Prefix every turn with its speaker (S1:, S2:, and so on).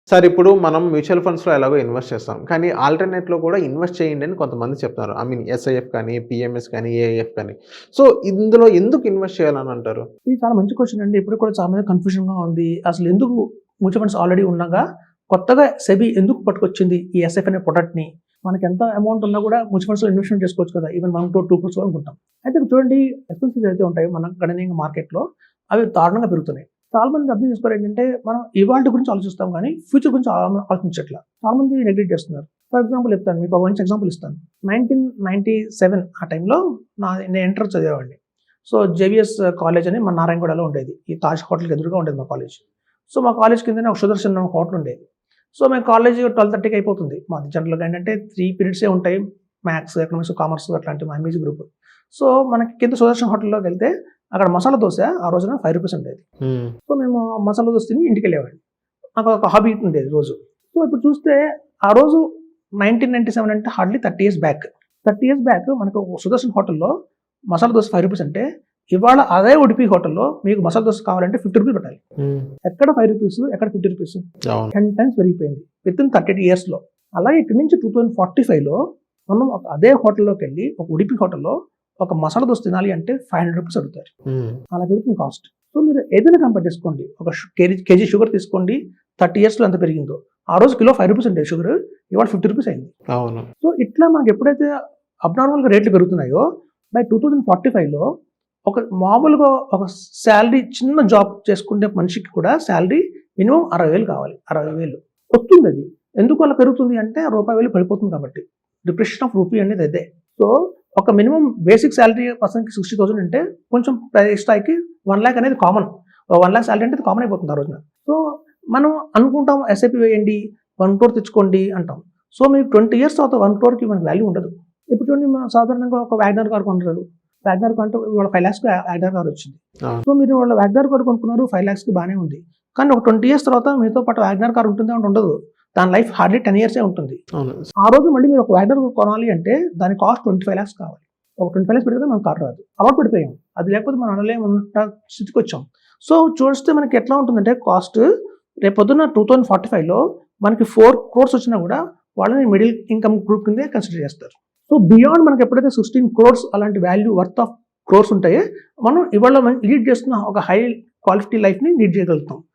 S1: Sir ఇప్పుడు మనం mutual ఫండ్స్‌లో ఎలాగో ఇన్వెస్ట్ చేస్తాం. కానీ ఆల్టర్‌నేట్‌లో కూడా ఇన్వెస్ట్ చేయండి అని కొంతమంది చెప్తున్నారు. ఐ మీన్ ఎస్ఐఎఫ్ కానీ, పీఎంఎస్ కానీ, ఏఐఎఫ్ కానీ. సో, ఇందులో ఎందుకు ఇన్వెస్ట్ చేయాలని అంటారు?
S2: ఇది చాలా మంచి క్వెషన్ అండి. ఇప్పుడు కూడా చాలా మంది కన్‌ఫ్యూజన్‌గా ఉంది. అసలు ఎందుకు మ్యూచువల్ ఫండ్స్ ఆల్రెడీ ఉండగా కొత్తగా సెబీ ఎందుకు పట్టుకొచ్చింది ఈ ఎస్ఐఎఫ్ అనే ప్రొడక్ట్‌ని? మనకి ఎంత అమౌంట్ ఉన్నా కూడా మ్యూచువల్ ఫండ్స్‌లో ఇన్వెస్ట్‌మెంట్ చేసుకోవచ్చు కదా! ఈవెన్ 1 crore, 2 crores అనుకుంటాం. అయితే ఇక్కడ చూడండి ఎక్స్‌పెన్సెస్ ఏవైతే ఉంటాయో మన గణనీయంగా మార్కెట్‌లో అవి దారుణంగా పెరుగుతున్నాయి. చాలా మంది అర్థం చేసుకోరు ఏంటంటే మనం ఇవాల్టి గురించి ఆలోచిస్తాం కానీ ఫ్యూచర్ గురించి ఆలోచించట్ల. చాలా మంది నెగ్లెక్ట్ చేస్తున్నారు. ఫర్ ఎగ్జాంపుల్ చెప్తాను మీకు ఒక మంచి ఎగ్జాంపుల్ ఇస్తాను. 1997 ఆ టైంలో నేను ఇంటర్ చదివేవాడిని. సో, జేవీఎస్ కాలేజ్ అని మన నారాయణగూడలో ఉండేది. ఈ తాజ్ హోటల్‌కి ఎదురుగా ఉండేది మా కాలేజ్. సో, మా కాలేజ్ కిందనే ఒక సుదర్శన్ అని ఒక హోటల్ ఉండేది. సో, మేము కాలేజ్ 12:30కి అయిపోతుంది. మాది జనరల్‌గా ఏంటంటే 3 పీరియడ్సే ఉంటాయి. మ్యాథ్స్, ఎకనామిక్స్, కామర్స్ అట్లాంటి మా ఎంఈసీ గ్రూప్. సో, మనకి కింద సుదర్శన్ హోటల్‌లోకి వెళ్తే అక్కడ మసాలా దోస ఆ రోజున ₹5 ఉండేది. సో, మేము మసాలా దోస తిని ఇంటికెళ్ళేవాడిని. నాకు ఒక హాబీ ఉండేది రోజు. సో, ఇప్పుడు చూస్తే ఆ రోజు 1997 అంటే hardly 30 years back. 30 years back మనకు ఒక సుదర్శన్ హోటల్‌లో మసాలా దోస ₹5 అంటే ఇవాళ అదే ఉడిపి హోటల్‌లో మీకు మసాలా దోస కావాలంటే ₹50 పెట్టాలి. ఎక్కడ ₹5 ఎక్కడ ₹50
S1: అవును.
S2: 10 టైమ్స్ పెరిగిపోయింది వితిన్ 30 ఇయర్స్‌లో. అలాగే ఇక్కడి నుంచి 2045లో మనం అదే హోటల్‌లోకెళ్ళి ఒక ఉడిపి హోటల్‌లో ఒక మసాలా దోస తినాలి అంటే ₹500 అడుగుతారు. అలా పెరుగుతుంది కాస్ట్. సో, మీరు ఏదైనా కంపేర్ చేసుకోండి. ఒక కేజీ షుగర్ తీసుకోండి. 30 ఇయర్స్‌లో ఎంత పెరిగిందో. ఆ రోజు కిలో ₹5 ఉండేది షుగర్. ఇవాళ ₹50 అయింది.
S1: అవును.
S2: సో, ఇట్లా మనకి ఎప్పుడైతే అబ్నార్మల్‌గా రేట్లు పెరుగుతున్నాయో బై 2045లో ఒక మామూలుగా ఒక సాలరీ చిన్న జాబ్ చేసుకునే మనిషికి కూడా సాలరీ మినిమమ్ 60,000 కావాలి. 60,000 వస్తుంది అది. ఎందుకు అలా పెరుగుతుంది అంటే రూపాయి విలువ పడిపోతుంది కాబట్టి. డిప్రిషియేషన్ ఆఫ్ రూపీ అనేది అదే. సో, ఒక మినిమమ్ బేసిక్ సాలరీ పర్సన్‌కి 60,000 అంటే కొంచెం పై స్థాయికి 1,00,000 అనేది కామన్. 1,00,000 సాలరీ అంటే కామన్ అయిపోతుంది ఆ రోజున. సో, మనం అనుకుంటాం ఎస్ఐపి వేయండి, 1 crore తెచ్చుకోండి అంటాం. సో, మీకు 20 ఇయర్స్ తర్వాత 1 crore మనకి వాల్యూ ఉండదు. ఇప్పుడు చూడండి సాధారణంగా ఒక వ్యాగనర్ కార్ కొంటారు. వ్యాగనర్ కార్ అంటే ఇవాళ 5,00,000కి వ్యాగనర్ కార్ వచ్చింది. సో, మీరు వాళ్ళ వ్యాగనర్ కార్ కొనుక్కున్నారు 5,00,000కి బానే ఉంది. కానీ ఒక 20 ఇయర్స్ తర్వాత మీతో పాటు వ్యాగనర్ కార్ ఉంటుందా అంటే ఉండదు. దాని లైఫ్ హార్డ్లీ 10 ఇయర్సే ఉంటుంది.
S1: అవును.
S2: ఆ రోజు మళ్ళీ మీరు ఒక వ్యాగనర్ కొనాలి అంటే దాని కాస్ట్ 25,00,000 కావాలి. ఒక 25,00,000 పెడితే మనకు కార్ రాదు. అలవాటు పడిపోయాం. అది లేకపోతే మనం అనలేమన్న స్థితికి వచ్చాం. సో, చూస్తే మనకి ఎట్లా ఉంటుందంటే కాస్ట్ రేపొద్దున 2045లో మనకి 4 crores వచ్చినా కూడా వాళ్ళని మిడిల్ ఇన్‌కమ్ గ్రూప్ కిందే కన్సిడర్ చేస్తారు. సో, బియాండ్ మనకి ఎప్పుడైతే 16 crores అలాంటి వాల్యూ వర్త్ ఆఫ్ క్రోర్స్ ఉంటాయో మనం ఇవాళ లీడ్ చేస్తున్న ఒక హై క్వాలిటీ లైఫ్‌ని లీడ్ చేయగలుగుతాం.